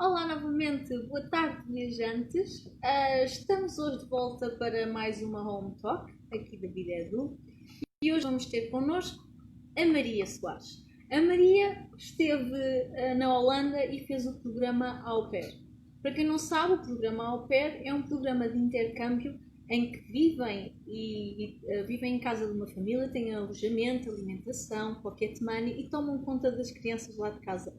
Olá novamente, boa tarde viajantes. Estamos hoje de volta para mais uma Home Talk aqui da Vida Edu e hoje vamos ter connosco a Maria Soares. A Maria esteve na Holanda e fez o programa Au Pair. Para quem não sabe, o programa Au Pair é um programa de intercâmbio em que vivem em casa de uma família, têm alojamento, alimentação, pocket money e tomam conta das crianças lá de casa.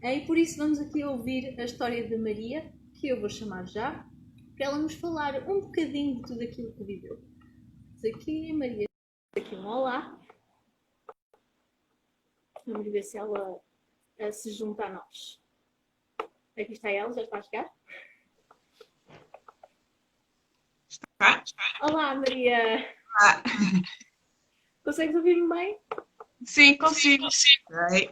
E por isso vamos aqui ouvir a história da Maria, que eu vou chamar já, para ela nos falar um bocadinho de tudo aquilo que viveu. Mas aqui, Maria, aqui um olá. Vamos ver se ela se junta a nós. Aqui está ela, já está a chegar. Está? Olá, Maria. Ah, Consegues ouvir-me bem? sim, consigo. Vai.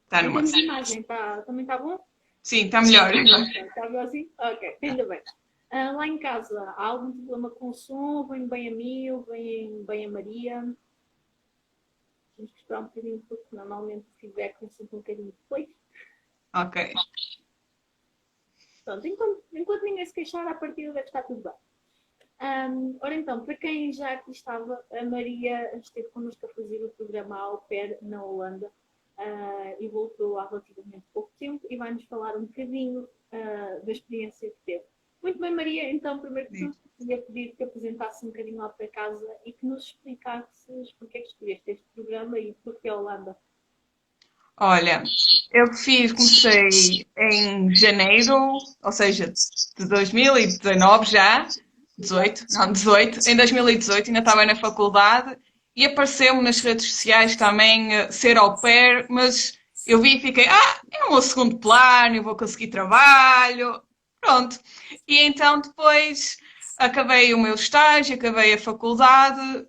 Está numa. Temos imagem, também está bom? Sim, está melhor. Está bom assim? Ok, ainda bem. Lá em casa, há algum problema com o som? Vem bem a mim ou vem bem a Maria? Temos que esperar um bocadinho, porque normalmente o feedback vem sempre um bocadinho depois. Ok. Pronto, enquanto ninguém se queixar, a partida deve estar tudo bem. Ora então, para quem já aqui estava, a Maria esteve connosco a fazer o programa Au Pair na Holanda e voltou há relativamente pouco tempo e vai-nos falar um bocadinho da experiência que teve. Muito bem, Maria, então, primeiro que tudo, queria pedir que apresentasse um bocadinho lá para casa e que nos explicasses porque é que escolheste este programa e porque a Holanda. Olha, comecei em janeiro, ou seja, de 2019 já, 18, não, 18, em 2018 ainda estava na faculdade e apareceu-me nas redes sociais também ser au pair, mas eu vi e fiquei, é o meu segundo plano, eu vou conseguir trabalho, pronto. E então depois acabei o meu estágio, acabei a faculdade,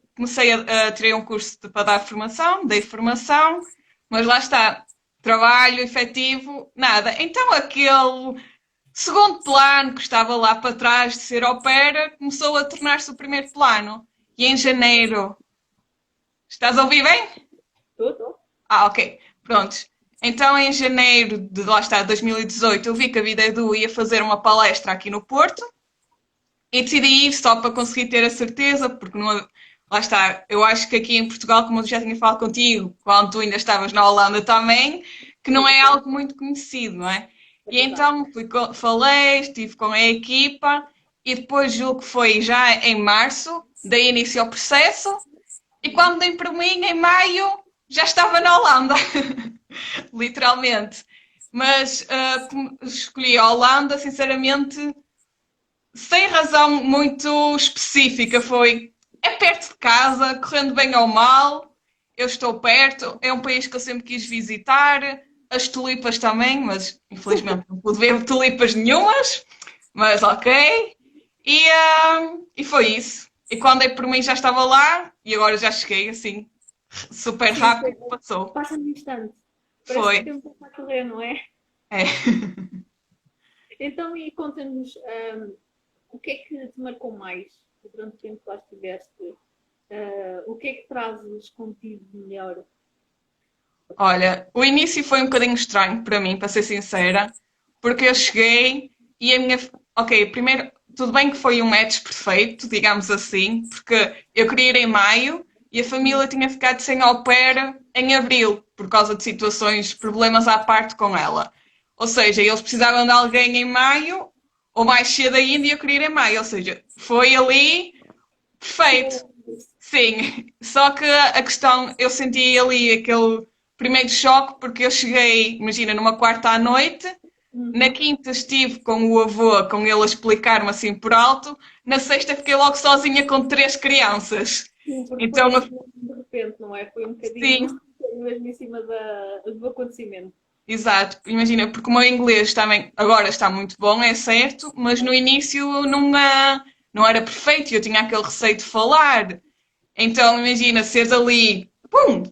tirei um curso para dar formação, dei formação, mas lá está, trabalho efetivo, nada. Então aquele segundo plano que estava lá para trás de ser au pair começou a tornar-se o primeiro plano. E em janeiro. Estás a ouvir bem? Estou. Ok. Prontos. Então em janeiro de lá está, 2018, eu vi que a Vida Edu ia fazer uma palestra aqui no Porto e decidi ir só para conseguir ter a certeza, porque não, lá está, eu acho que aqui em Portugal, como eu já tinha falado contigo, quando tu ainda estavas na Holanda também, que não é algo muito conhecido, não é? E então falei, estive com a equipa e depois julgo que foi já em março, dei início ao processo e quando dei para mim, em maio, já estava na Holanda, literalmente. Mas escolhi a Holanda, sinceramente, sem razão muito específica. É perto de casa, correndo bem ou mal, eu estou perto, é um país que eu sempre quis visitar, as tulipas também, mas infelizmente não pude ver tulipas nenhumas, mas ok. E foi isso. E quando dei por mim já estava lá e agora já cheguei assim, super Sim, rápido, passou. passa no instante. Parece que o Foi. tempo está a correr, não é? É. Então, e conta-nos o que é que te marcou mais durante o tempo que lá estiveste? O que é que trazes contigo de melhor? Olha, o início foi um bocadinho estranho para mim, para ser sincera, porque eu cheguei e a minha. Ok, primeiro, tudo bem que foi um match perfeito, digamos assim, porque eu queria ir em maio e a família tinha ficado sem au pair em abril, por causa de situações, problemas à parte com ela. Ou seja, eles precisavam de alguém em maio, ou mais cedo ainda, e eu queria ir em maio. Ou seja, foi ali perfeito. Sim, só que a questão, eu senti ali aquele primeiro choque, porque eu cheguei, imagina, numa quarta à noite, na quinta estive com o avô, com ele a explicar-me assim por alto, na sexta fiquei logo sozinha com três crianças. Sim, porque foi Então, assim de repente, não é? Foi um bocadinho sim, mesmo em cima do acontecimento. exato, imagina, porque o meu inglês também agora está muito bom, é certo, mas no início não era perfeito e eu tinha aquele receio de falar. Então, imagina, seres ali, pum,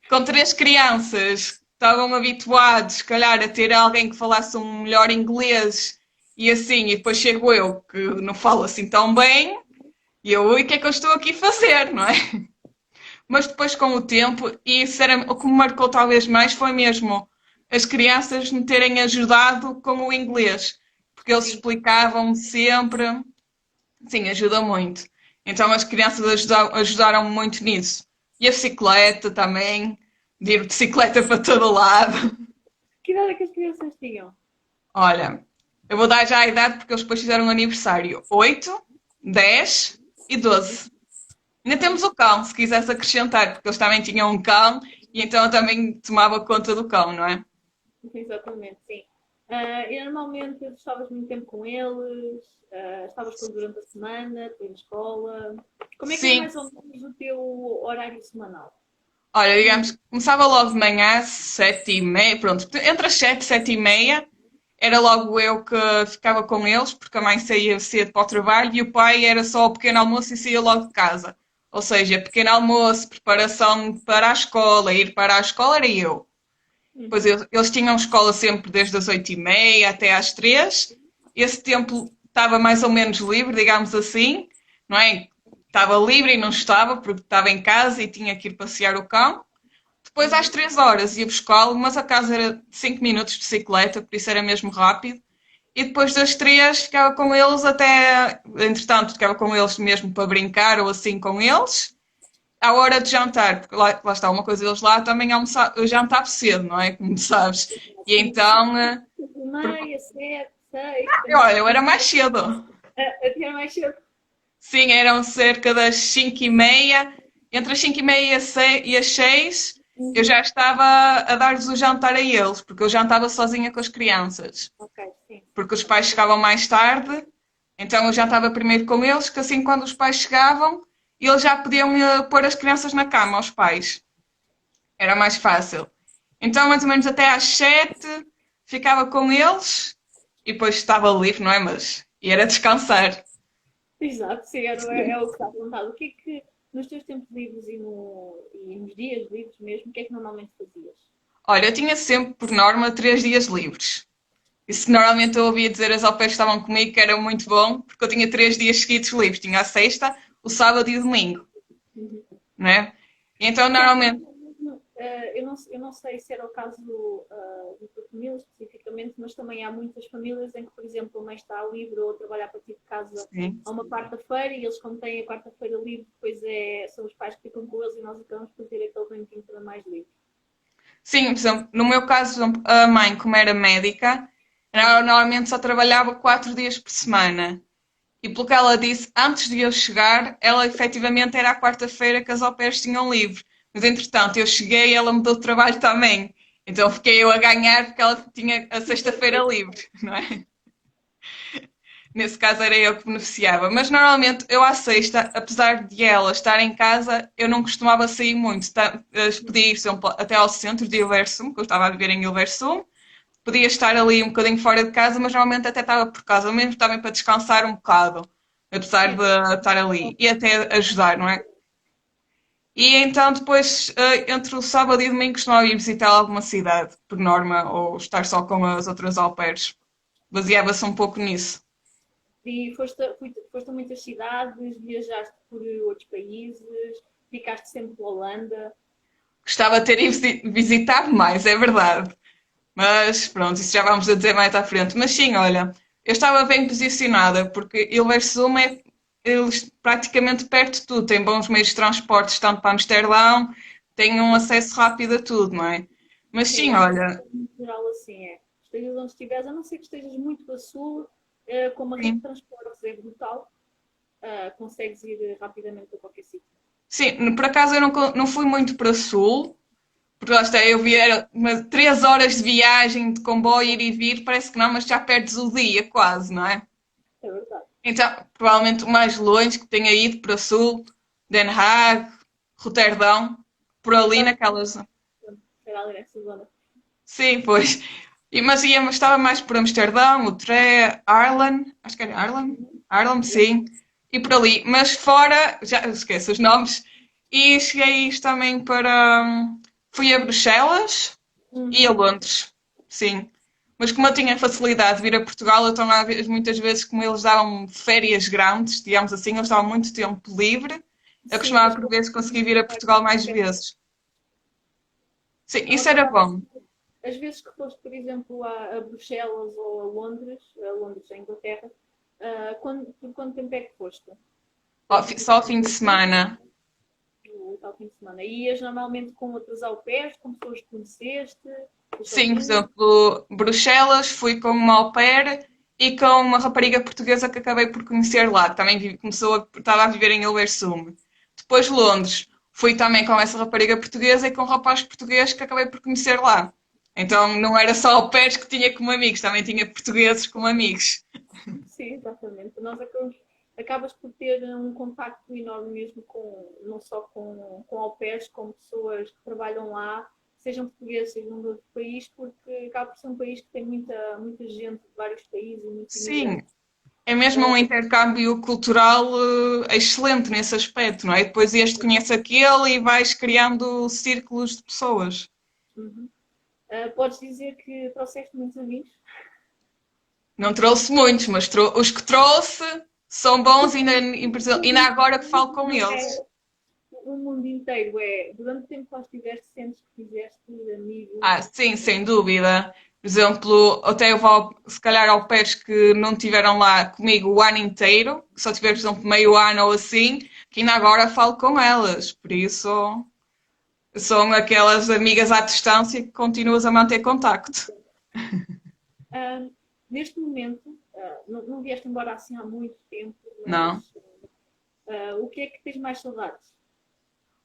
com três crianças que estavam habituados, se calhar, a ter alguém que falasse um melhor inglês e assim, e depois chego eu que não falo assim tão bem, e eu, o que é que eu estou aqui a fazer, não é? Mas depois com o tempo, e sinceramente, o que me marcou talvez mais foi mesmo as crianças me terem ajudado com o inglês, porque eles Sim, explicavam sempre. Sim, ajuda muito. Então as crianças ajudaram muito nisso. E a bicicleta também, de ir de bicicleta para todo lado. que idade é que as crianças tinham? Olha, eu vou dar já a idade porque eles depois fizeram um aniversário. 8, 10 e 12. Ainda temos o cão, se quisesse acrescentar, porque eles também tinham um cão e então eu também tomava conta do cão, não é? Exatamente, sim. E normalmente estavas muito tempo com eles, estavas com eles durante a semana, depois na escola. Como é que era Sim, mais ou menos o teu horário semanal? olha, digamos que começava logo de manhã, 7h30, pronto, entre as 7 e 7h30, era logo eu que ficava com eles, porque a mãe saía cedo para o trabalho e o pai era só o pequeno almoço e saía logo de casa. Ou seja, pequeno almoço, preparação para a escola, ir para a escola era eu. Pois Uhum. eles tinham escola sempre desde as 8h30 até às 3. Esse tempo estava mais ou menos livre, digamos assim, não é? Estava livre e não estava, porque estava em casa e tinha que ir passear o cão. Depois, às Uhum. 3 horas, ia buscá-lo, mas a casa era 5 minutos de bicicleta, por isso era mesmo rápido. E depois das 3 ficava com eles até. Entretanto, ficava com eles mesmo para brincar ou assim com eles. À hora de jantar, porque lá está uma coisa, eles lá também jantavam cedo, não é? Como sabes. E Sim, sim. então, 5h30, 7, 6, olha, eu depende. era mais cedo. Até mais cedo. Sim, eram cerca das 5h30, entre as 5h30 e as 6, eu já Uhum. estava a dar-lhes o jantar a eles, porque eu jantava sozinha com as crianças. Ok, sim. Porque os pais chegavam mais tarde, então eu jantava primeiro com eles, que assim quando os pais chegavam, eles já podiam pôr as crianças na cama, aos pais. Era mais fácil. Então, mais ou menos até às 7, ficava com eles e depois estava livre, não é? Mas ia era descansar. Exato, sim, é o que está apontado. O que é que nos teus tempos livres e nos dias livres mesmo, o que é que normalmente fazias? Olha, eu tinha sempre, por norma, 3 dias livres. Isso normalmente eu ouvia dizer as au pairs que estavam comigo que era muito bom, porque eu tinha 3 dias seguidos livres. Tinha a sexta, o sábado e o domingo, Uhum. não é? E então, Sim, normalmente, eu não sei se era o caso da tua família especificamente, mas também há muitas famílias em que, por exemplo, a mãe está livre ou a trabalhar a partir de casa sim. a uma quarta-feira e eles, como têm a quarta-feira livre, depois são os pais que ficam com eles e nós acabamos por ter aquele tempinho para mais livre. Sim, por exemplo, no meu caso, por exemplo, a mãe, como era médica, ela Uhum. normalmente só trabalhava 4 dias por semana. E pelo que ela disse, antes de eu chegar, ela efetivamente era a quarta-feira que as au pairs tinham livre. Mas entretanto, eu cheguei e ela mudou de trabalho também. Então fiquei eu a ganhar porque ela tinha a sexta-feira livre, não é? Nesse caso era eu que beneficiava. Mas normalmente eu à sexta, apesar de ela estar em casa, eu não costumava sair muito. Podia ir sempre até ao centro de Ilversum, que eu estava a viver em Ilversum. Podia estar ali um bocadinho fora de casa, mas normalmente até estava por casa, mesmo também para descansar um bocado, apesar Sim, de estar ali e até ajudar, não é? E então depois, entre o sábado e o domingo, costumava ir visitar alguma cidade, por norma, ou estar só com as outras au pairs. Baseava-se um pouco nisso. e foste a muitas cidades, viajaste por outros países, ficaste sempre pela Holanda. Gostava de ter ido visitar mais, é verdade. Mas pronto, isso já vamos a dizer mais à frente. Mas sim, olha, eu estava bem posicionada, porque Hilversum é praticamente perto de tudo. Tem bons meios de transportes, tanto para Amsterdão, tem um acesso rápido a tudo, não é? Mas Sim, sim, é olha, em geral assim, é. Estejas onde estiveres, a não ser que estejas muito a sul, como a rede de sim. transportes é brutal, consegues ir rapidamente a qualquer sítio. Sim, por acaso eu não fui muito para Sul, porque lá está, eu vi, era 3 horas de viagem de comboio, ir e vir, parece que não, mas já perdes o dia quase, não é? É verdade. Então, provavelmente o mais longe que tenha ido para Sul, Den Haag, Roterdão, por ali Também, naquelas. era ali nessa zona. Sim, pois. Mas estava mais por Amsterdão, Utrecht, Arlen, acho que era Arlen, Arlen, sim, e por ali. Mas fora, já esqueço os nomes, e cheguei também para. Fui a Bruxelas e a Uhum. Londres, sim. Mas como eu tinha facilidade de vir a Portugal, então muitas vezes, como eles davam férias grandes, digamos assim, eles davam muito tempo livre, eu Sim, costumava depois por vezes conseguir vir a Portugal mais vezes. Sim, não isso era acabava bom. as vezes que foste, por exemplo, a Bruxelas ou a Londres, em Inglaterra, por quanto tempo é que foste? Foi tipo Só ao fim de semana. o tal fim de semana. E ias normalmente com outros au pairs, com pessoas que conheceste, Sim, por sozinho? exemplo, Bruxelas, fui com uma au pair e com uma rapariga portuguesa que acabei por conhecer lá. Também estava a viver em Hilversum. Depois Londres, fui também com essa rapariga portuguesa e com um rapaz português que acabei por conhecer lá. Então não era só au pairs que tinha como amigos, também tinha portugueses como amigos. Sim, exatamente. Acabas por ter um contacto enorme mesmo não só com au pairs, com pessoas que trabalham lá, sejam portugueses, sejam de outro país, porque acaba por ser um país que tem muita gente de vários países e muitos Sim, imigrantes. é mesmo um intercâmbio cultural excelente nesse aspecto, não é? Depois este conhece aquele e vais criando círculos de pessoas. Uhum. Podes dizer que trouxeste muitos amigos? Não trouxe muitos, mas os que trouxe são bons e ainda agora que falo com Não é eles. o mundo inteiro, durante o tempo que lá estiveste, sentes que fizeste amigos. Sim, sem dúvida. Por exemplo, até eu vou, se calhar, ao pés que não tiveram lá comigo o ano inteiro, que só tiveram, por exemplo, meio ano ou assim, que ainda agora falo com elas. Por isso, são aquelas amigas à distância que continuas a manter contacto. Ah, neste momento, não vieste embora assim há muito tempo, Não. mas o que é que tens mais saudades?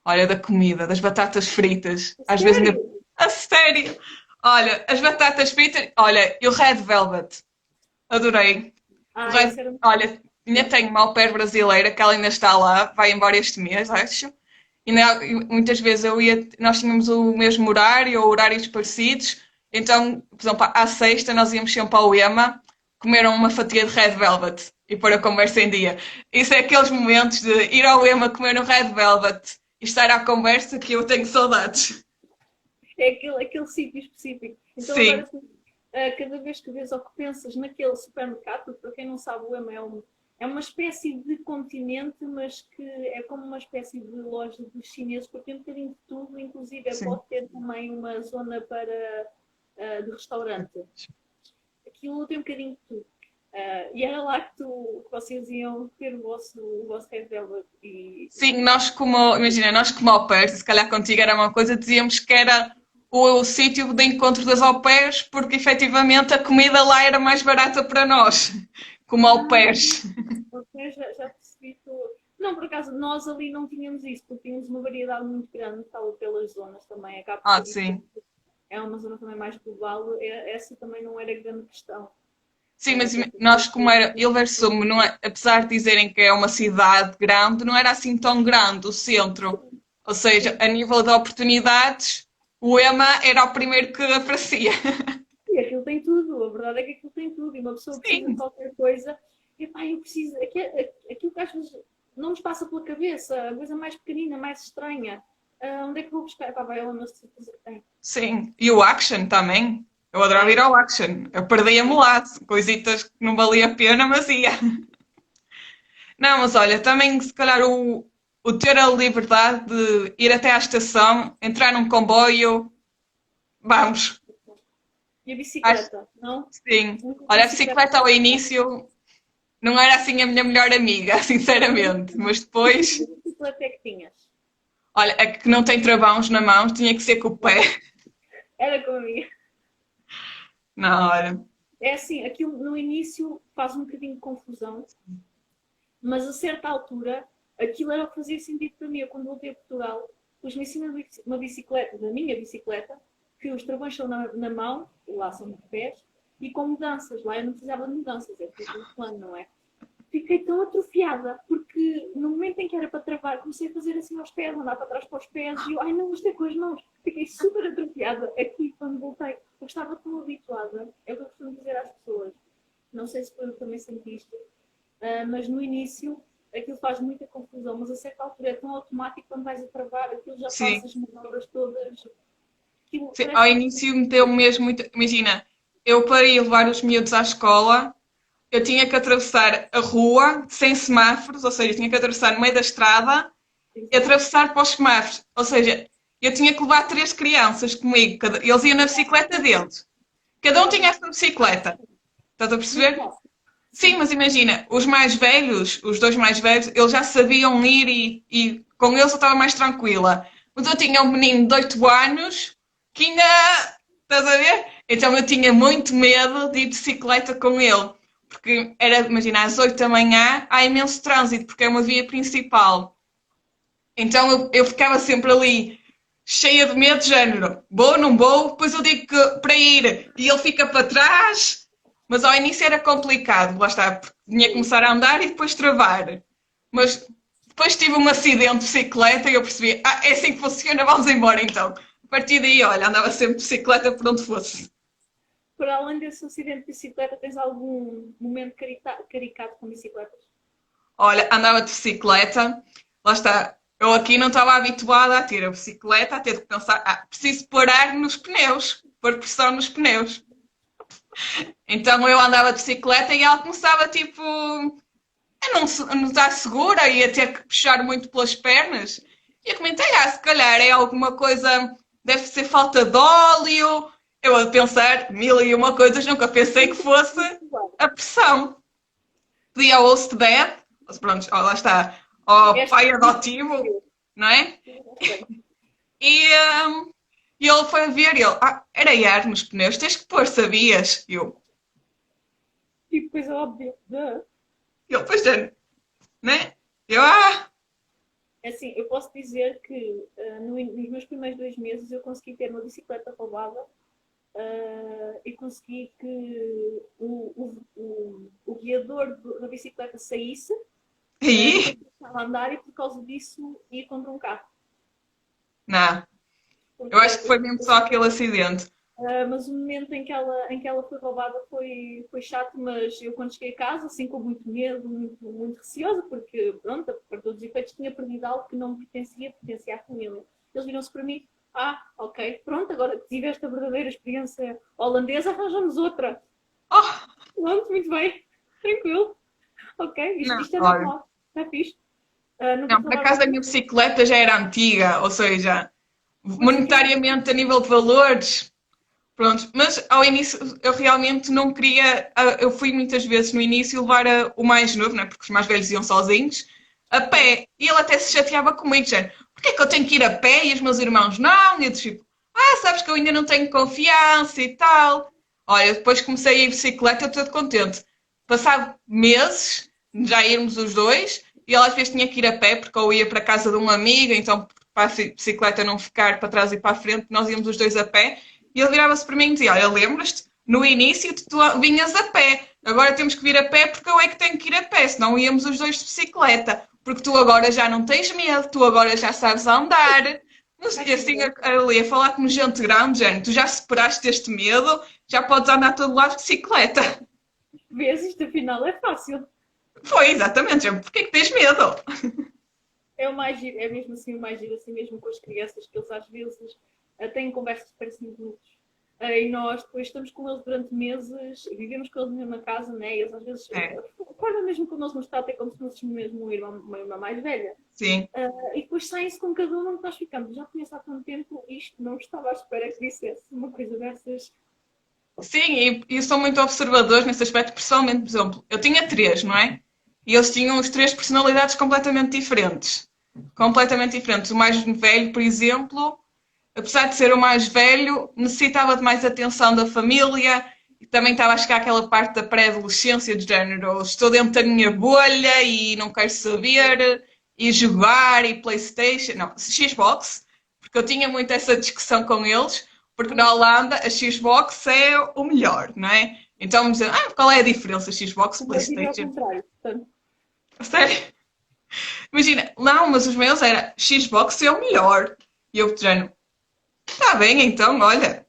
Olha, da comida, das batatas fritas. Às vezes ainda. Sério? A sério! Olha, as batatas fritas. Olha, e o Red Velvet. Adorei. O Ah, Red... esse era muito Olha, ainda bom. tenho uma au pair brasileira que ela ainda está lá, vai embora este mês, acho. E muitas vezes nós tínhamos o mesmo horário ou horários parecidos. Então, por exemplo, à sexta nós íamos sempre ao EMA comer uma fatia de Red Velvet e pôr a conversa em dia. Isso é aqueles momentos de ir ao EMA comer um Red Velvet e estar à conversa que eu tenho saudades. É aquele sítio específico. Então agora, Sim, assim, cada vez que vês ou que pensas naquele supermercado, para quem não sabe, o EMA é uma espécie de continente, mas que é como uma espécie de loja dos chineses, porque tem um bocadinho de tudo, inclusive sim. pode ter também uma zona de restaurante. Aquilo tem um bocadinho de tudo. E era lá que vocês iam ter o vosso Red Velvet. Sim, imagina, nós como au pairs, se calhar contigo era uma coisa, dizíamos que era o sítio de encontro das au pairs, porque efetivamente a comida lá era mais barata para nós, como au Ah, pairs. ok, já percebi tudo. Não, por acaso, nós ali não tínhamos isso, porque tínhamos uma variedade muito grande, estava pelas zonas também, acaba por ser diferente. Sim. É uma zona também mais global, essa também não era grande questão. Sim, mas Até nós, porque como era Hilversum, não é, apesar de dizerem que é uma cidade grande, não era assim tão grande o centro. Ou seja, sim, a nível de oportunidades, o EMA era o primeiro que aparecia. e aquilo tem tudo, a verdade é que aquilo tem tudo, e uma pessoa precisa de Sim, qualquer coisa, e pá, eu preciso, aquilo que às vezes não nos passa pela cabeça, a coisa mais pequenina, mais estranha, onde é que vou buscar? Pá, vai onde se certeza que tem. sim. E o Action também. Eu adorava ir ao Action. Eu perdia-me lá. Coisitas que não valia a pena, mas ia. Não, mas olha, também se calhar o ter a liberdade de ir até à estação, entrar num comboio, vamos. E a Acho bicicleta, não? que sim. Muita Olha, a bicicleta. bicicleta ao início não era assim a minha melhor amiga, sinceramente. Mas depois, Que bicicleta é que tinhas? olha, a que não tem travões na mão, tinha que ser com o pé. Era com a minha. Não, olha. É assim, aquilo no início faz um bocadinho de confusão, mas a certa altura aquilo era o que fazia sentido para mim. Eu, quando voltei a Portugal, pus-me em cima de uma bicicleta, da minha bicicleta, que os travões são na mão, lá são de pés, e com mudanças. Lá eu não precisava de mudanças, é tudo plano, não é? Fiquei tão atrofiada, porque no momento em que era para travar, comecei a fazer assim aos pés, andar para trás para os pés, e eu, ai não, isto é com as mãos. Fiquei super atrofiada aqui quando voltei. Eu estava tão habituada, é o que eu costumo dizer às pessoas. Não sei se tu também sentiste, mas no início aquilo faz muita confusão, mas a certa altura é tão automático quando vais a travar, aquilo já faz Sim. as manobras todas. Aquilo Sim, ao parece início meteu mesmo muito. Imagina, eu para ir levar os miúdos à escola, eu tinha que atravessar a rua sem semáforos, ou seja, tinha que atravessar no meio da estrada e que atravessar para os semáforos. Ou seja, eu tinha que levar 3 crianças comigo. Eles iam na bicicleta deles. Cada um tinha a sua bicicleta. Estás a Muito perceber? fácil. Sim, Sim. mas imagina, os mais velhos, os dois mais velhos, eles já sabiam ir e com eles eu estava mais tranquila. Mas eu tinha um menino de 8 anos que ainda. Estás a ver? Então eu tinha muito medo de ir de bicicleta com ele. Porque era, imagina, às 8 da manhã há imenso trânsito, porque é uma via principal. Então eu ficava sempre ali, cheia de medo, de género. Vou, não vou? Depois eu digo que para ir e ele fica para trás. Mas ao início era complicado, lá está, porque tinha que Sim. começar a andar e depois travar. Mas depois tive um acidente de bicicleta e eu percebi, é assim que funciona, vamos embora então. A partir daí, olha, andava sempre de bicicleta por onde fosse. Para além desse acidente de bicicleta, tens algum momento caricato com bicicletas? Olha, andava de bicicleta, lá está. Eu aqui não estava habituada a ter a bicicleta, a ter de pensar, preciso parar nos pneus, pôr pressão nos pneus. Então eu andava de bicicleta e ela começava tipo a não estar segura e a ter que puxar muito pelas pernas. E eu comentei, se calhar é alguma coisa, deve ser falta de óleo. Eu a pensar mil e uma coisas, nunca pensei que fosse a pressão. Pedi ao host dad, mas pronto, lá está, ao Esta pai adotivo, não é? E, um, e ele foi a ver, e ele, era ar nos pneus, tens que pôr, sabias? tipo coisa óbvia. Pois é, né? Eu, Assim, eu posso dizer que nos meus primeiros 2 meses eu consegui ter uma bicicleta roubada e consegui que o guiador da bicicleta saísse aí, enquanto eu estava a andar e por causa disso ia contra um carro. não, eu Porque acho que foi mesmo só aquele acidente. mas o momento em que ela foi roubada foi chato, mas eu quando cheguei a casa, assim com muito medo, muito receosa, porque pronto, para todos os efeitos tinha perdido algo que não me pertencia à família. Eles viram-se para mim, ok, pronto, agora que tive esta verdadeira experiência holandesa, arranjamos outra. Oh, Pronto, muito bem, tranquilo, ok, isto, não, isto é olha, normal, está fixe. Nunca não, por falaram acaso a minha comigo, bicicleta já era antiga, ou seja, mas eu tive monetariamente a nível de valores, pronto, mas ao início eu realmente não queria, eu fui muitas vezes no início levar o mais novo, né, porque os mais velhos iam sozinhos, a pé, e ele até se chateava comigo, já, porquê é que eu tenho que ir a pé e os meus irmãos não? E eu tipo, sabes que eu ainda não tenho confiança e tal. Olha, depois comecei a ir de bicicleta, eu todo contente. Passado meses, já íamos os dois, e ele às vezes tinha que ir a pé, porque eu ia para a casa de um amigo, então para a bicicleta não ficar para trás e para a frente, nós íamos os dois a pé, e ele virava-se para mim e dizia, olha, lembras-te? No início tu vinhas a pé, agora temos que vir a pé porque eu é que tenho que ir a pé, senão íamos os dois de bicicleta, porque tu agora já não tens medo, tu agora já sabes andar. E assim, ali a falar como gente grande, gente, tu já superaste este medo, já podes andar todo lado de bicicleta. vezes, isto afinal é fácil. Foi, exatamente, gente, porquê que tens medo? É o mais giro, é mesmo assim o mais giro, assim mesmo com as crianças, que eles às vezes têm conversas que parecem adultos. E nós depois estamos com eles durante meses, vivemos com eles na mesma casa, né? E eles às vezes É, acordam mesmo com nós nos tratam como se fosse mesmo uma irmã mais velha. sim. E depois saem-se com cada um onde nós ficamos. Já conheço há tanto tempo isto, não estava à espera que dissesse uma coisa dessas. Sim, e são muito observadores nesse aspecto, pessoalmente, por exemplo, eu tinha 3, não é? E eles tinham os 3 personalidades completamente diferentes. Completamente diferentes. O mais velho, por exemplo, apesar de ser o mais velho, necessitava de mais atenção da família e também estava a chegar àquela parte da pré-adolescência de género. Estou dentro da minha bolha e não quero saber, e jogar, e Playstation, não, Xbox, porque eu tinha muito essa discussão com eles, porque na Holanda a Xbox é o melhor, não é? Então me diziam, qual é a diferença Xbox e O meu vídeo é ao Playstation? contrário. Portanto, Sério? Imagina, não, mas os meus era Xbox é o melhor. E eu, género, está bem, então, olha.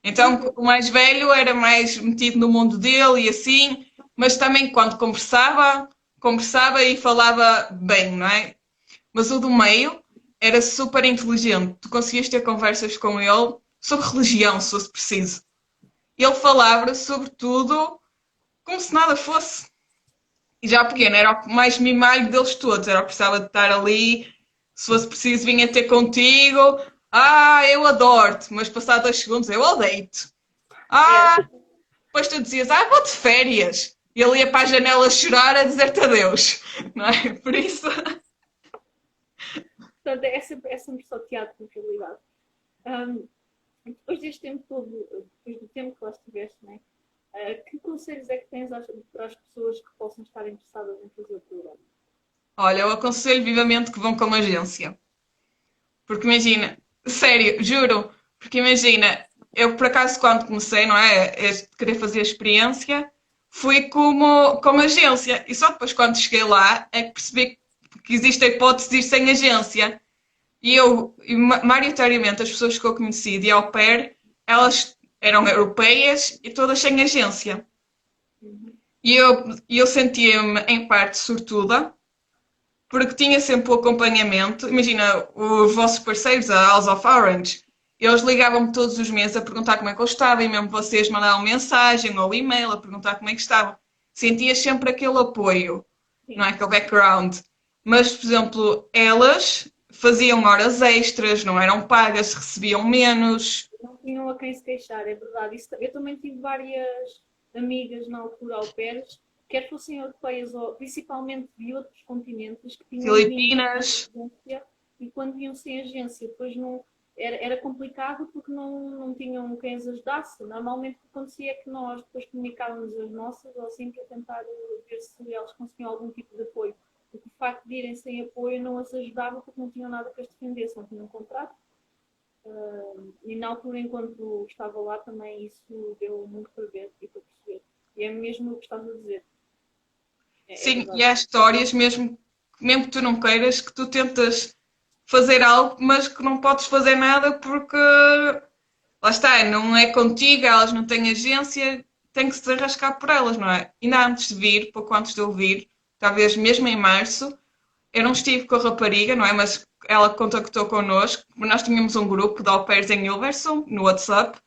Então, tranquilo. o mais velho era mais metido no mundo dele e assim, mas também quando conversava e falava bem, não é? Mas o do meio era super inteligente. Tu conseguias ter conversas com ele sobre religião, se fosse preciso. Ele falava sobre tudo como se nada fosse. E já pequeno, era o mais mimalho deles todos, era o que precisava de estar ali Se fosse preciso, vinha ter contigo. Eu adoro-te, mas passado 2 segundos eu odeio-te. Ah, É, depois tu dizias, vou de férias. E ele ia para a janela chorar a dizer-te adeus. Não é? Por isso. portanto, é sempre só teatro, na realidade. Um, depois deste tempo todo, depois do tempo que lá estiveste, né? Que conselhos é que tens para as pessoas que possam estar interessadas em fazer o programa? Olha, eu aconselho vivamente que vão com uma agência. Porque imagina, sério, juro, porque imagina, eu por acaso quando comecei, não é, a querer fazer a experiência, fui como agência. E só depois quando cheguei lá é que percebi que existe a hipótese de ir sem agência. Maioritariamente, as pessoas que eu conheci de au pair, elas eram europeias e todas sem agência. Uhum. E eu sentia-me, em parte, sortuda, porque tinha sempre o acompanhamento. Imagina, os vossos parceiros, a House of Orange, eles ligavam-me todos os meses a perguntar como é que eu estava, e mesmo vocês mandavam mensagem ou e-mail a perguntar como é que estava. Sentias sempre aquele apoio, não Sim, é? Aquele background. Mas, por exemplo, elas faziam horas extras, não eram pagas, recebiam menos. não tinham a quem se queixar, é verdade. Eu também tive várias amigas na altura au pairs, quer fossem europeias ou principalmente de outros continentes, que tinham vindo Filipinas, sem agência e quando vinham sem agência, depois não. Era complicado porque não tinham quem as ajudasse. Normalmente o que acontecia é que nós depois comunicávamos as nossas ou assim para tentar ver se elas conseguiam algum tipo de apoio. Porque o facto de irem sem apoio não as ajudava porque não tinham nada que as defendesse, não tinham um contrato. E na altura, enquanto estava lá, também isso deu muito para ver e para perceber. E é mesmo o que estás a dizer. É sim, e verdade. há histórias mesmo que tu não queiras, que tu tentas fazer algo, mas que não podes fazer nada porque lá está, não é contigo, elas não têm agência, tem que se arrascar por elas, não é? Ainda antes de vir, pouco antes de eu vir, talvez mesmo em março, eu não estive com a rapariga, não é? Mas ela contactou connosco, nós tínhamos um grupo de au pairs em Hilversum, no WhatsApp,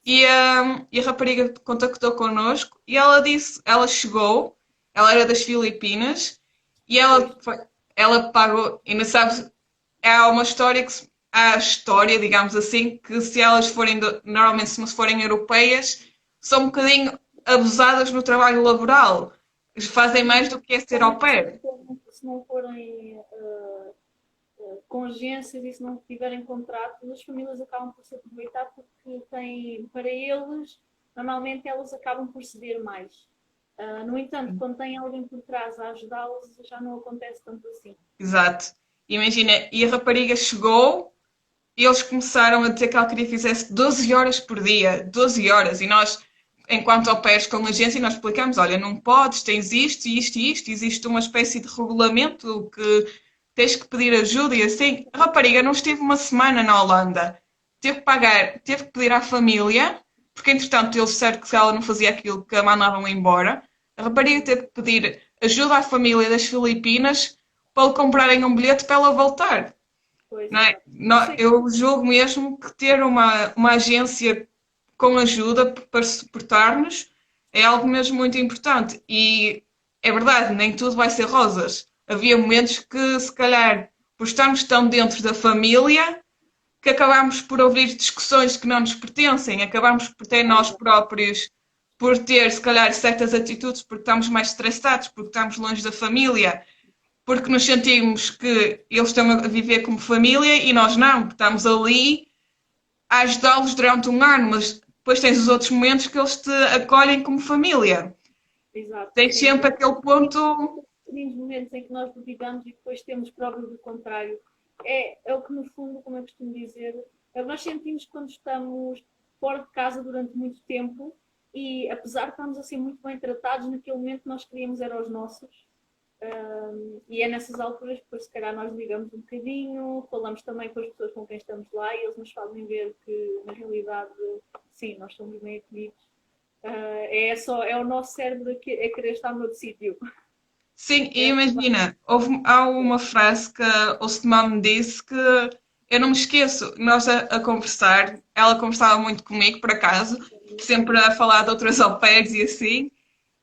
e a rapariga contactou connosco e ela disse, ela chegou, ela era das Filipinas, e Pois, ela pagou, ainda sabes, há uma história há a história, digamos assim, que se elas forem, normalmente se não forem europeias, são um bocadinho abusadas no trabalho laboral. Fazem mais do que é ser au principalmente pair. se não forem com agências e se não tiverem contratos, as famílias acabam por se aproveitar porque têm, para eles, normalmente elas acabam por ceder mais. No entanto, quando tem alguém por trás a ajudá-los, já não acontece tanto assim. Exato. Imagina, e a rapariga chegou e eles começaram a dizer que ela queria que fizesse 12 horas por dia, 12 horas, e nós, enquanto au pairs com a agência, nós explicamos, olha, não podes, tens isto, isto e isto, existe uma espécie de regulamento que tens que pedir ajuda e assim. A rapariga não esteve uma semana na Holanda, teve que pagar, teve que pedir à família, porque entretanto eles disseram que se ela não fazia aquilo que a mandavam embora, a rapariga teve que pedir ajuda à família das Filipinas para lhe comprarem um bilhete para ela voltar. Pois, Não é? exato. Isso é Eu julgo mesmo que ter uma agência com ajuda para suportar-nos é algo mesmo muito importante. E é verdade, nem tudo vai ser rosas. Havia momentos que, se calhar, por estarmos tão dentro da família, que acabámos por ouvir discussões que não nos pertencem, acabámos por ter nós verdade. próprios, por ter, se calhar, certas atitudes porque estamos mais estressados, porque estamos longe da família, porque nos sentimos que eles estão a viver como família e nós não, que estamos ali a ajudá-los durante um ano, mas depois tens os outros momentos que eles te acolhem como família. Exato, Tens sim. sempre aquele ponto. Pequenos momentos em que nós duvidamos e depois temos provas do contrário. É o que, no fundo, como eu costumo dizer, nós sentimos quando estamos fora de casa durante muito tempo e, apesar de estarmos assim muito bem tratados, naquele momento nós queríamos era os nossos. E é nessas alturas que, depois, se calhar, nós ligamos um bocadinho, falamos também com as pessoas com quem estamos lá e eles nos fazem ver que, na realidade, sim, nós somos bem acolhidos. É o nosso cérebro a querer estar noutro sítio. Sim, e É verdade. imagina, há uma frase que a Osman me disse que eu não me esqueço. Nós a conversar, ela conversava muito comigo, por acaso, sempre a falar de outras au pairs e assim,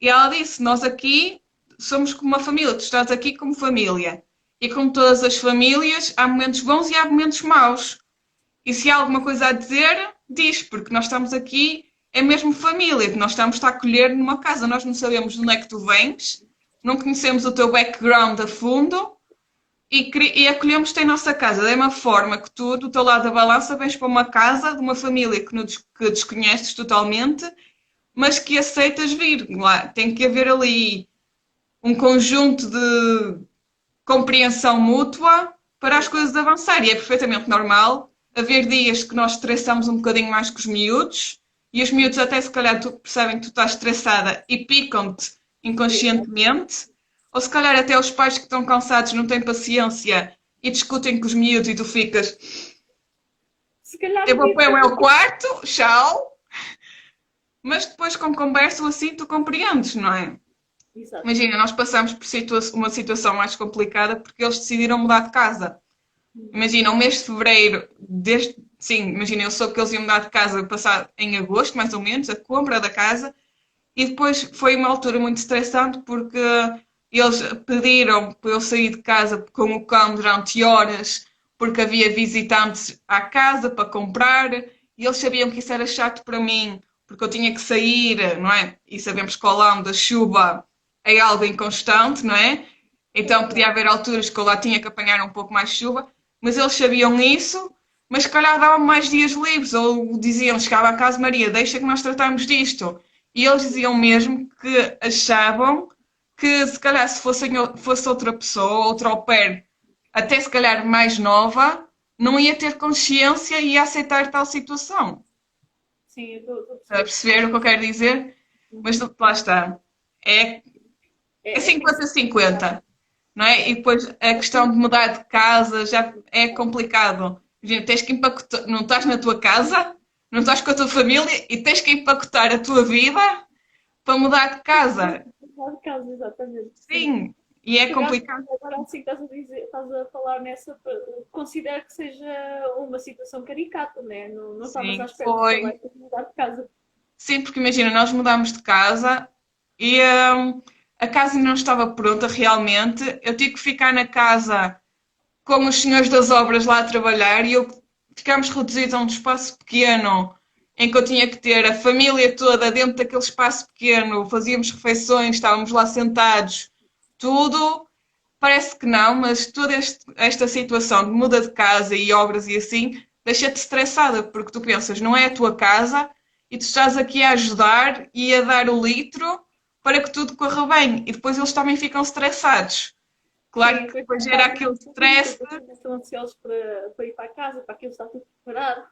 e ela disse: Nós aqui somos como uma família, tu estás aqui como família. e como todas as famílias, há momentos bons e há momentos maus. E se há alguma coisa a dizer, diz, porque nós estamos aqui, é mesmo família, nós estamos a acolher numa casa, nós não sabemos de onde é que tu vens, não conhecemos o teu background a fundo e acolhemos-te em nossa casa. Da mesma forma que tu, do teu lado da balança, vens para uma casa de uma família que desconheces totalmente, mas que aceitas vir. Lá, tem que haver ali um conjunto de compreensão mútua para as coisas avançarem. E é perfeitamente normal haver dias que nós estressamos um bocadinho mais que os miúdos e os miúdos até se calhar percebem que tu estás estressada e picam-te inconscientemente, ou se calhar até os pais que estão cansados não têm paciência e discutem com os miúdos e tu ficas Se calhar eu vou podia para o ter. meu quarto, tchau, mas depois com conversa ou assim tu compreendes, não é? Exato. Imagina, nós passamos por uma situação mais complicada porque eles decidiram mudar de casa. Imagina, o mês de fevereiro, sim, imagina, eu soube que eles iam mudar de casa passar em agosto, mais ou menos, a compra da casa, e depois foi uma altura muito estressante porque eles pediram para eu sair de casa com o cão durante horas, porque havia visitantes à casa para comprar, e eles sabiam que isso era chato para mim, porque eu tinha que sair, não é? E sabemos que ao longo da chuva é algo inconstante, não é? É Então podia verdade. haver alturas que eu lá tinha que apanhar um pouco mais de chuva, mas eles sabiam isso, mas se calhar davam mais dias livres, ou diziam, chegava a casa, Maria, deixa que nós tratamos disto. E eles diziam mesmo que achavam que se calhar se fosse outra pessoa, outra au pair, até se calhar mais nova, não ia ter consciência e ia aceitar tal situação. Sim, eu estou a Está a perceber. perceber o que eu quero dizer? Mas Uhum. lá está. É, é Tem que 50 ser. a 50, não é? E depois a questão de mudar de casa já é complicado. Imagina, tens que empacotar, não estás na tua casa, não estás com a tua família e tens que empacotar a tua vida para mudar de casa. Claro, caso, exatamente, sim. Sim, e é Chegaste complicado. agora assim estás a dizer, estás a falar nessa, considero que seja uma situação caricata, né? Não estavas à Sim, espera de falar foi. de mudar de casa. Sim, porque imagina, nós mudámos de casa e a casa ainda não estava pronta realmente. Eu tive que ficar na casa com os senhores das obras lá a trabalhar e ficámos reduzidos a um espaço pequeno em que eu tinha que ter a família toda dentro daquele espaço pequeno, fazíamos refeições, estávamos lá sentados, tudo. Parece que não, mas toda esta situação de muda de casa e obras e assim deixa-te estressada, porque tu pensas, não é a tua casa e tu estás aqui a ajudar e a dar o litro para que tudo corra bem. E depois eles também ficam estressados. Claro Sim, que depois depois gera fazem aquele isso, stress. depois também estão ansiosos para ir para a casa, para aquilo estar tudo preparado.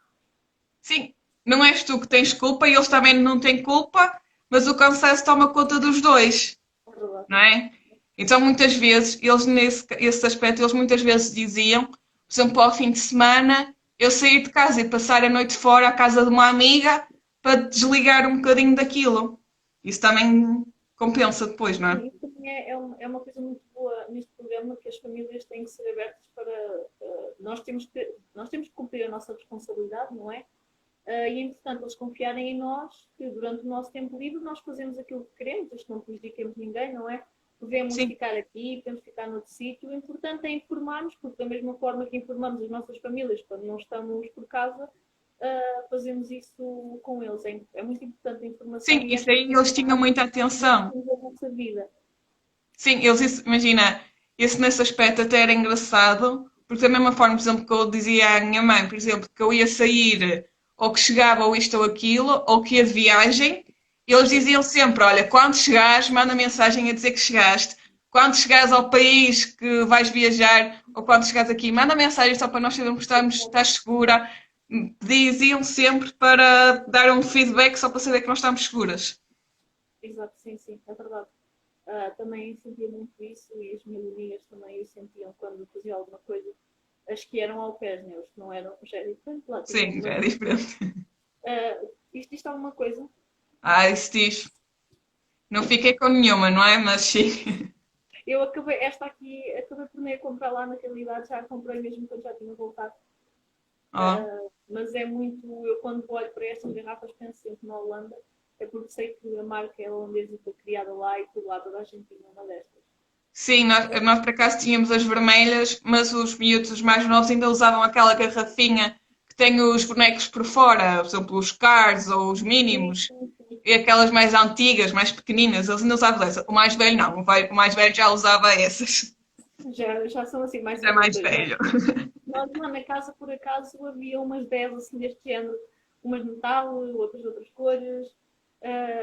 Sim, não és tu que tens culpa e eles também não têm culpa, mas o cansaço toma conta dos dois, É verdade. não é? Então muitas vezes, eles nesse esse aspecto, eles muitas vezes diziam, por exemplo, ao fim de semana, eu sair de casa e passar a noite fora à casa de uma amiga para desligar um bocadinho daquilo. Isso também compensa depois, não é? Sim, isso também é uma coisa muito boa neste programa, que as famílias têm que ser abertas para. Nós temos que cumprir a nossa responsabilidade, não é? E é importante eles confiarem em nós, que durante o nosso tempo livre nós fazemos aquilo que queremos, isto não prejudiquemos ninguém, não é? Podemos Sim, ficar aqui, podemos ficar noutro sítio. O importante é informarmos, porque da mesma forma que informamos as nossas famílias quando não estamos por casa, fazemos isso com eles. É muito importante a informação sim, e isso esta aí eles tinham muita atenção. da nossa vida. Sim, eles, imagina, esse nesse aspecto até era engraçado, porque da mesma forma, por exemplo, que eu dizia à minha mãe, por exemplo, que eu ia sair, ou que chegava, ou isto ou aquilo, ou que ia de viagem, eles diziam sempre: olha, quando chegares, manda mensagem a dizer que chegaste. Quando chegares ao país que vais viajar, ou quando chegares aqui, manda mensagem só para nós sabermos que estás segura. Diziam sempre para dar um feedback só para saber que nós estamos seguras. Exato, sim, sim, é verdade. Também sentia muito isso e as minhas amigas também o sentiam quando faziam alguma coisa. As que eram ao pé, né? Os que não eram, já é diferente, lá tinham Sim, já uma. é diferente. Isto diz alguma coisa? Ah, isso diz. Não fiquei com nenhuma, não é? Mas sim. Eu acabei, esta aqui, acabei por nem comprar lá na realidade, já a comprei mesmo quando já tinha voltado. Oh, Mas é muito, eu quando olho para estas garrafas penso sempre na Holanda, é porque sei que a marca é holandesa e foi criada lá e por lá toda a gente tinha uma destas. Sim, nós por acaso tínhamos as vermelhas, mas os miúdos os mais novos ainda usavam aquela garrafinha que tem os bonecos por fora, por exemplo, os Cars ou os Sim, mínimos, sim, sim. e aquelas mais antigas, mais pequeninas, eles ainda usavam essa. O mais velho não, o mais velho já usava essas. Já são assim mais Já é mais adultas. velho. Nós lá na casa, por acaso, havia umas 10 assim deste género, umas de metal, outras de outras cores,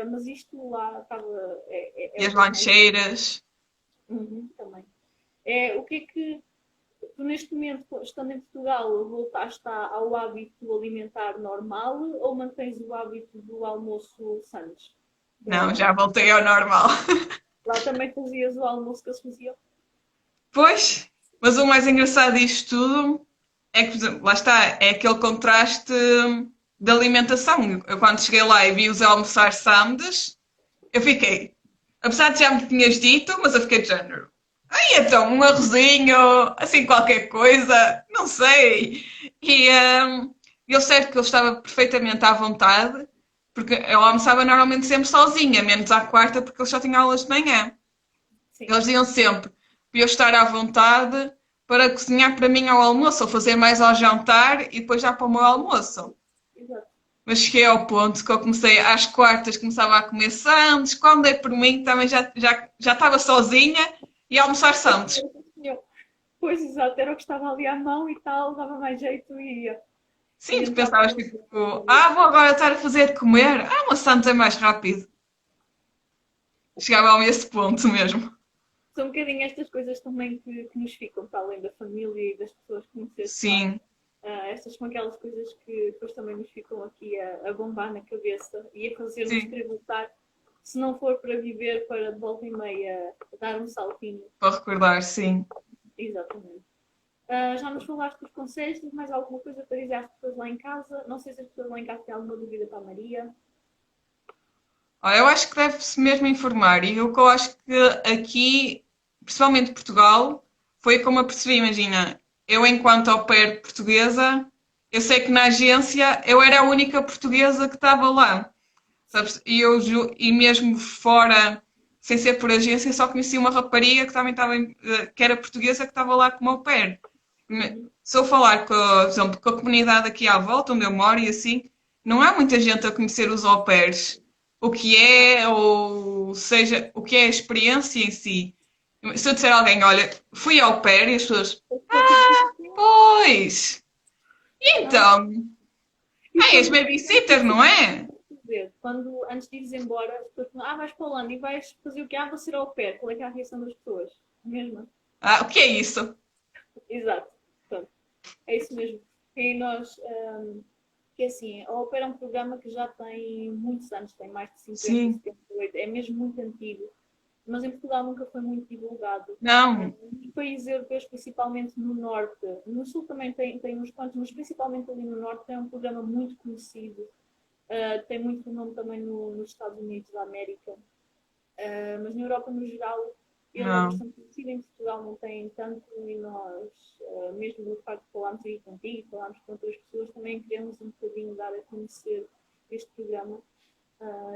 mas isto lá estava, é E o as que eles mais usam. lancheiras. Uhum, também. O que é que tu neste momento, estando em Portugal, voltaste ao hábito alimentar normal ou mantens o hábito do almoço Santos? Não, já voltei ao normal. Lá também fazias o almoço que eles faziam? Pois, mas o mais engraçado disto tudo é que, por exemplo, lá está, é aquele contraste de alimentação. Eu quando cheguei lá e vi-os a almoçar sándwiches, eu fiquei, apesar de já me tinhas dito, mas eu fiquei de género. Ai, então, um arrozinho, assim qualquer coisa, não sei. E eu sei que eu estava perfeitamente à vontade, porque eu almoçava normalmente sempre sozinha, menos à quarta, porque eu só tinha aulas de manhã. Sim, Eles diziam sempre para eu estar à vontade para cozinhar para mim ao almoço, ou fazer mais ao jantar e depois já para o meu almoço. exato. Mas cheguei ao ponto que eu comecei às quartas, começava a comer sandes, quando dei por mim também já estava sozinha e a almoçar sandes. Pois, exato, era o que estava ali à mão e tal, dava mais jeito e ia. Sim, E tu entrava pensavas no tipo, dia. vou agora estar a fazer de comer. Uma sandes é mais rápido. Chegava a esse ponto mesmo. São um bocadinho estas coisas também que nos ficam, para além da família e das pessoas que conheceste lá. Sim, Estas são aquelas coisas que depois também nos ficam aqui a bombar na cabeça e a fazer-nos sim, querer voltar, se não for para viver, para de volta e meia dar um saltinho. para recordar, sim. Exatamente. Já nos falaste dos conselhos, tens mais alguma coisa para dizer às pessoas lá em casa? Não sei se as pessoas lá em casa têm alguma dúvida para a Maria. Olha, eu acho que deve-se mesmo informar. E o que eu acho que aqui, principalmente Portugal, foi como eu percebi. Imagina, eu enquanto au pair portuguesa, eu sei que na agência eu era a única portuguesa que estava lá. Sim. Sabes? E mesmo fora, sem ser por agência, só conheci uma rapariga que também estava, que era portuguesa, que estava lá como au pair. Uhum. Se eu falar com, por exemplo, com a comunidade aqui à volta, onde eu moro e assim, não há muita gente a conhecer os au pairs. O que é, ou seja, o que é a experiência em si. Se eu disser a alguém, olha, fui au pair, e as pessoas, As pessoas ficam assim, pois, e ah, então? e Ah, és quando babysitter, não é? quando antes de ires embora, as pessoas falam, vais para a Holanda e vais fazer o quê? Vou ser ao pé. Qual é que é a reação das pessoas? Mesmo? Ah, o que é isso? Exato. Portanto, é isso mesmo. E nós, que é assim, a Opera é um programa que já tem muitos anos, tem mais de 50, Sim, 78, é mesmo muito antigo, mas em Portugal nunca foi muito divulgado. não, Nos países europeus, principalmente no norte, no sul também tem uns quantos, mas principalmente ali no norte é um programa muito conhecido. Tem muito nome também nos Estados Unidos da América. Mas na Europa, no geral, ele é não. bastante conhecido. Em Portugal não tem tanto e nós, mesmo no facto de falarmos aí contigo, falarmos com outras pessoas, também queremos um bocadinho dar a conhecer este programa.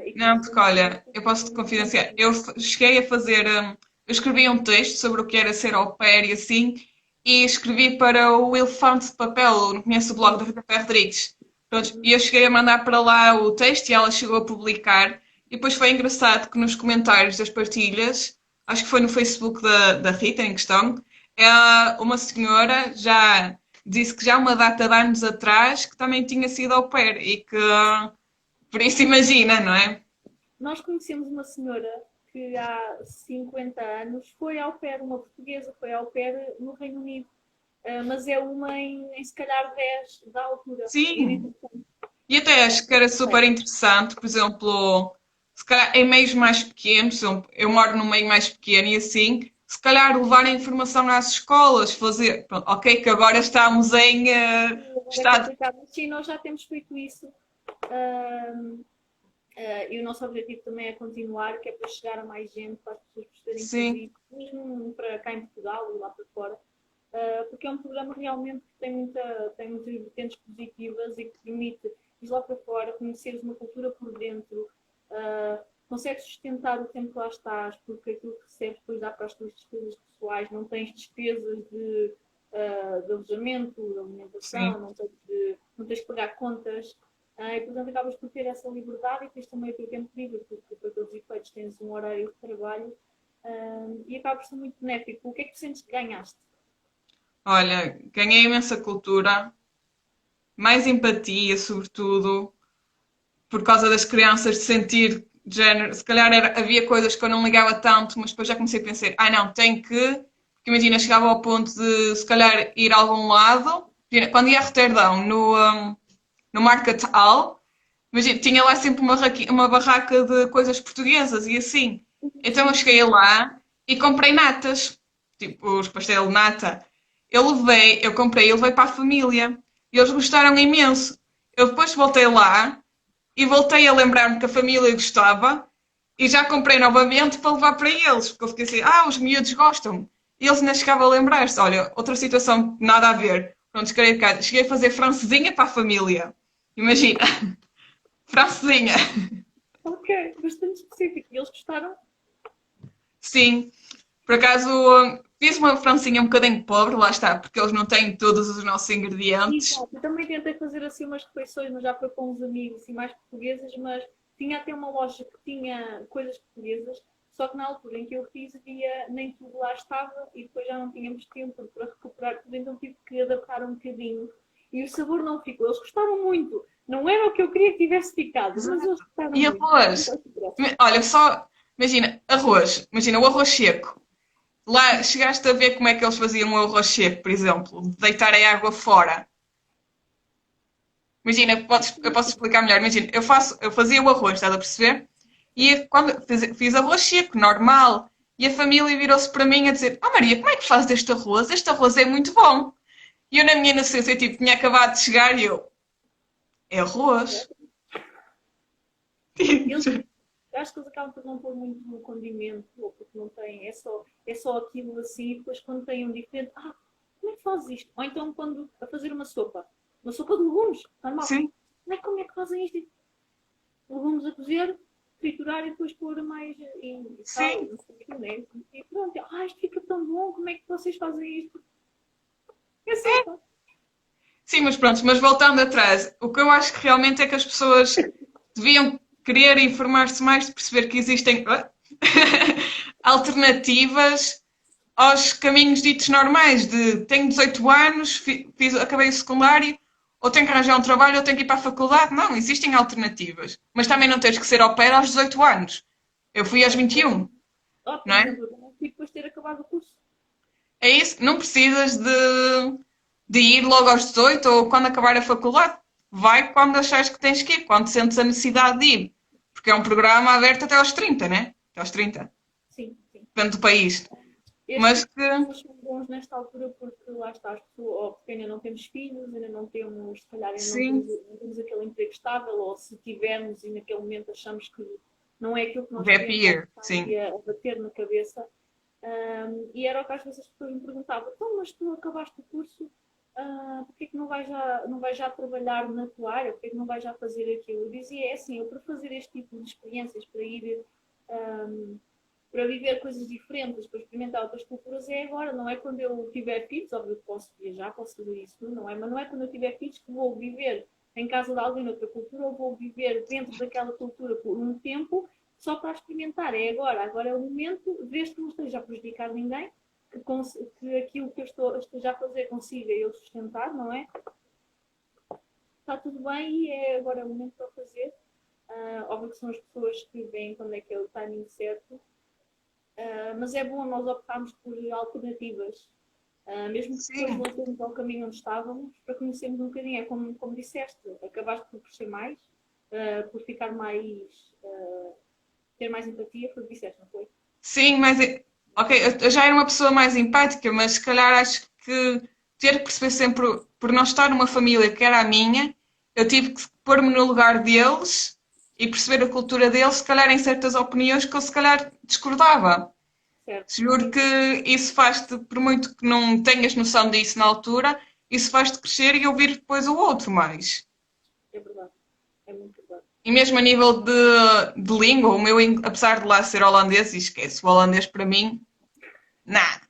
E que no Não, porque fundo olha, eu posso te confidenciar. Cheguei a fazer. Eu escrevi um texto sobre o que era ser au pair e assim, e escrevi para o Elefante de Papel. Não conheço o blog da Rita Pé Rodrigues. Pronto, e eu cheguei a mandar para lá o texto e ela chegou a publicar. E depois foi engraçado que nos comentários das partilhas, acho que foi no Facebook da Rita em questão, uma senhora já disse que já uma data de anos atrás que também tinha sido au pair e que. Por isso imagina, não é? nós conhecemos uma senhora que há 50 anos foi ao pair, uma portuguesa, foi ao pair no Reino Unido. Mas é uma em se calhar 10 da altura. E Sim. entretanto, E até acho que era super interessante, por exemplo, se calhar em meios mais pequenos, por exemplo, eu moro num meio mais pequeno e assim, se calhar levar a informação às escolas, fazer, pronto, ok, que agora estamos em é estado, complicado. Sim, nós já temos feito isso. Uh, e o nosso objetivo também é continuar, que é para chegar a mais gente, para as pessoas perceberem que sim, existe, mesmo para cá em Portugal e lá para fora, porque é um programa realmente que tem muitas vertentes positivas e que permite ir lá para fora, conheceres uma cultura por dentro, consegues sustentar o tempo que lá estás, porque aquilo que recebes depois dá para as tuas despesas pessoais, não tens despesas de alojamento, de alimentação, sim. não tens que pagar contas, e portanto acabas por ter essa liberdade e tens também o teu tempo livre, porque para todos os efeitos tens um horário de trabalho e acaba por ser muito benéfico. O que é que tu sentes que ganhaste? Olha, ganhei imensa cultura, mais empatia, sobretudo, por causa das crianças, de sentir de género. Se calhar havia coisas que eu não ligava tanto, mas depois já comecei a pensar, não, tenho que. Porque imagina, chegava ao ponto de se calhar ir a algum lado. Imagina, quando ia a Roterdão, no Market Hall, imagina, tinha lá sempre uma barraca de coisas portuguesas e assim. Então eu cheguei lá e comprei natas, tipo os pastéis de nata. Eu comprei e levei para a família. E eles gostaram imenso. Eu depois voltei lá e voltei a lembrar-me que a família gostava e já comprei novamente para levar para eles, porque eu fiquei assim, os miúdos gostam. E eles ainda chegavam a lembrar-se, olha, outra situação nada a ver. Pronto, cheguei a fazer francesinha para a família. Imagina, francesinha. Ok, bastante específico. E eles gostaram? Sim, por acaso fiz uma francesinha um bocadinho pobre, lá está, porque eles não têm todos os nossos ingredientes. Exato, eu também tentei fazer assim umas refeições, mas já foi com uns amigos assim, mais portuguesas, mas tinha até uma loja que tinha coisas portuguesas, só que na altura em que eu fiz havia, nem tudo lá estava e depois já não tínhamos tempo para recuperar tudo, então tive que adaptar um bocadinho. E o sabor não ficou. Eles gostaram muito. Não era o que eu queria que tivesse ficado, mas eles gostaram E muito. arroz? Olha, só, imagina, arroz. Imagina o arroz seco. Lá chegaste a ver como é que eles faziam o arroz seco, por exemplo, de deitar a água fora. Imagina, eu posso explicar melhor. Imagina, eu fazia o arroz, estás a perceber? E quando fiz arroz seco, normal, e a família virou-se para mim a dizer: Maria, como é que fazes este arroz? Este arroz é muito bom. E eu, na minha inocência, tipo, tinha acabado de chegar e eu: É arroz? Eles, acho que eles acabam por não pôr muito no condimento, ou porque não têm, é só aquilo assim, e depois quando têm um diferente, como é que fazes isto? Ou então quando a fazer uma sopa de legumes, normal. Sim, Como é que fazem isto? Legumes a cozer, triturar e depois pôr mais e sal, sim, e não sei o que, né? E pronto, isto fica tão bom, como é que vocês fazem isto? É sopa. sim, mas pronto, mas voltando atrás, o que eu acho que realmente é que as pessoas deviam querer informar-se mais de perceber que existem alternativas aos caminhos ditos normais de tenho 18 anos, acabei o secundário, ou tenho que arranjar um trabalho, ou tenho que ir para a faculdade. Não, existem alternativas. Mas também não tens que ser ao pé aos 18 anos. Eu fui aos 21, Por não é? exemplo, eu também fui depois de ter acabado o curso. É isso, não precisas de ir logo aos 18 ou quando acabar a faculdade. Vai quando achares que tens que ir, quando sentes a necessidade de ir. Porque é um programa aberto até aos 30, né? Até aos 30, Sim, sim. depende do país. Mas Estes que, programas são bons nesta altura porque lá está, as pessoas, ou porque ainda não temos filhos, ainda não temos, se calhar ainda sim, não temos aquele emprego estável, ou se tivermos e naquele momento achamos que não é aquilo que nós gap queremos, year, está sim. ali a bater na cabeça. E era o que às vezes as pessoas me perguntavam, então, mas tu acabaste o curso, porquê que não vais já trabalhar na tua área? Porquê que não vais já fazer aquilo? Eu dizia, é assim, eu para fazer este tipo de experiências, para ir para viver coisas diferentes, para experimentar outras culturas, é agora, não é quando eu tiver filhos, óbvio que posso viajar, posso fazer isso, não é? Mas não é quando eu tiver filhos que vou viver em casa de alguém noutra cultura ou vou viver dentro daquela cultura por um tempo só para experimentar. É agora é o momento, desde que não esteja a prejudicar ninguém, que aquilo que eu esteja a fazer consiga eu sustentar, não é? Está tudo bem e agora é o momento para fazer. Óbvio que são as pessoas que veem quando é que é o timing certo, mas é bom nós optarmos por alternativas, mesmo que depois Sim, voltemos ao caminho onde estávamos, para conhecermos um bocadinho. É como disseste, acabaste por crescer mais, por ficar mais, ter mais empatia, foi o que disseste, não foi? sim, mas ok, eu já era uma pessoa mais empática, mas se calhar acho que ter que perceber sempre, por não estar numa família que era a minha, eu tive que pôr-me no lugar deles e perceber a cultura deles, se calhar em certas opiniões que eu se calhar discordava. Certo, Juro sim, que isso faz-te, por muito que não tenhas noção disso na altura, isso faz-te crescer e ouvir depois o outro mais. é verdade, é muito verdade. E mesmo a nível de língua, o meu, apesar de lá ser holandês, e esquece, o holandês para mim, nada,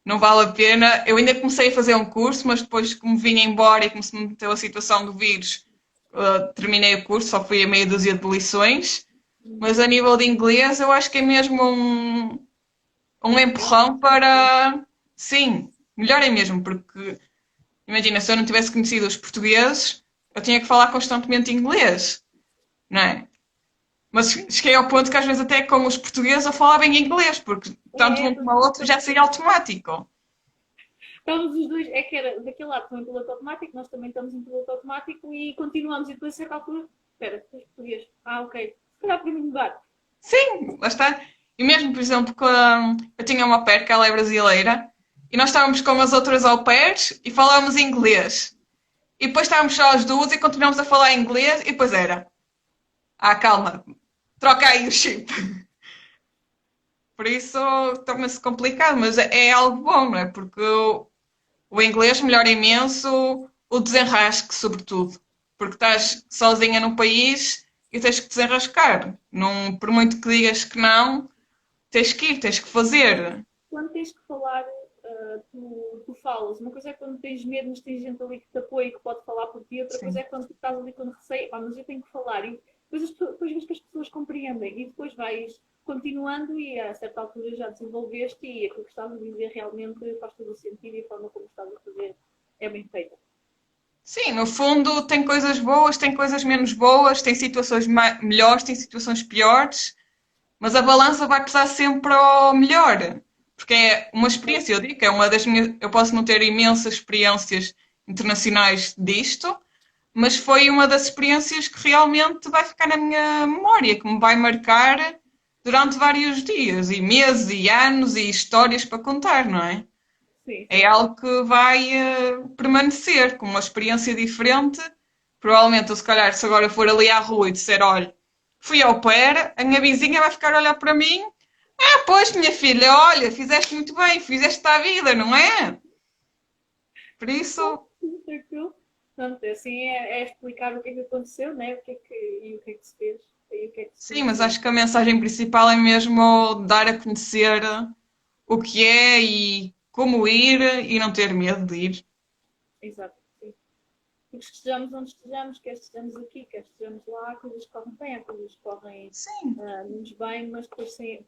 não vale a pena. Eu ainda comecei a fazer um curso, mas depois que me vim embora e como se me meteu a situação do vírus, terminei o curso, só fui a meia dúzia de lições. Mas a nível de inglês, eu acho que é mesmo um empurrão para, sim, melhorem mesmo, porque imagina, se eu não tivesse conhecido os portugueses, eu tinha que falar constantemente inglês, não é? Mas cheguei ao ponto que às vezes até com os portugueses eu falava em inglês, porque tanto É, um como o outro já seria automático. estamos os dois, é que era daquele lado estão em piloto automático, nós também estamos em piloto automático e continuamos. E depois, a certa altura, espera, tens português. Ah, ok. Se calhar para mim mudar. Sim, lá está. E mesmo, por exemplo, eu tinha uma au pair que ela é brasileira e nós estávamos com as outras au pairs e falávamos inglês. E depois estávamos só as duas e continuamos a falar inglês e depois era. Ah, calma, troca aí o chip. Por isso torna-se complicado, mas é algo bom, não é? Porque o inglês melhora imenso o desenrasque, sobretudo. Porque estás sozinha no país e tens que desenrascar. Não, por muito que digas que não, tens que ir, tens que fazer. Quando tens que falar, tu falas. Uma coisa é quando tens medo, mas tens gente ali que te apoia e que pode falar por ti. Outra coisa Sim. é quando tu estás ali com receio. Mas eu tenho que falar. E depois vês que as pessoas compreendem. E depois vais continuando e a certa altura já desenvolveste e aquilo que estás a dizer realmente faz todo o sentido e a forma como estás a fazer é bem feita. Sim, no fundo tem coisas boas, tem coisas menos boas, tem situações melhores, tem situações piores, mas a balança vai pesar sempre ao melhor. Porque é uma experiência, eu digo que é uma das minhas. Eu posso não ter imensas experiências internacionais disto, mas foi uma das experiências que realmente vai ficar na minha memória, que me vai marcar durante vários dias, e meses, e anos, e histórias para contar, não é? Sim, É sim. algo que vai permanecer com uma experiência diferente. Provavelmente, eu, se calhar, se agora for ali à rua e disser, olha, fui ao pair, a minha vizinha vai ficar a olhar para mim. Ah, pois, minha filha, olha, fizeste muito bem, fizeste a vida, não é? Por isso, Tranquilo. Pronto, assim é explicar o que é que aconteceu, né? E o que é que se fez e o que é que se sim, mas conheceu. acho que a mensagem principal é mesmo dar a conhecer o que é e como ir e não ter medo de ir. Exato, sim. Porque estejamos onde estejamos, quer estejamos aqui, quer estejamos lá, há coisas que correm bem, há coisas que correm Sim, menos bem, mas depois sem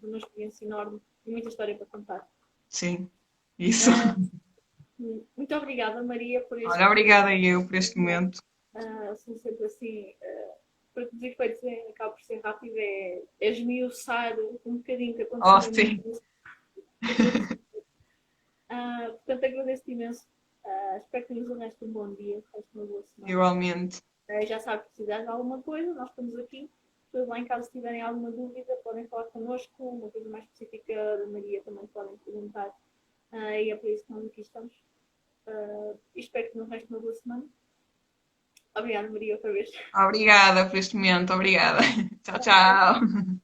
uma experiência enorme e muita história para contar. sim, isso. Ah, muito obrigada, Maria, por Olha, este obrigada eu por este momento. momento. Assim, sempre assim, para os efeitos acaba por ser rápido, é esmiuçar um bocadinho que Oh, aconteceu na minha sim, vida. Portanto, agradeço-te imenso. Espero que tenhas o resto de um bom dia, o resto de uma boa semana. igualmente. Já sabe que se precisar de alguma coisa, nós estamos aqui. Depois lá em casa, se tiverem alguma dúvida, podem falar connosco. Uma coisa mais específica da Maria também podem perguntar. E é por isso que nós aqui estamos. Espero que no resto de uma boa semana. Obrigada, Maria, outra vez. Obrigada por este momento, obrigada. Tchau, tchau.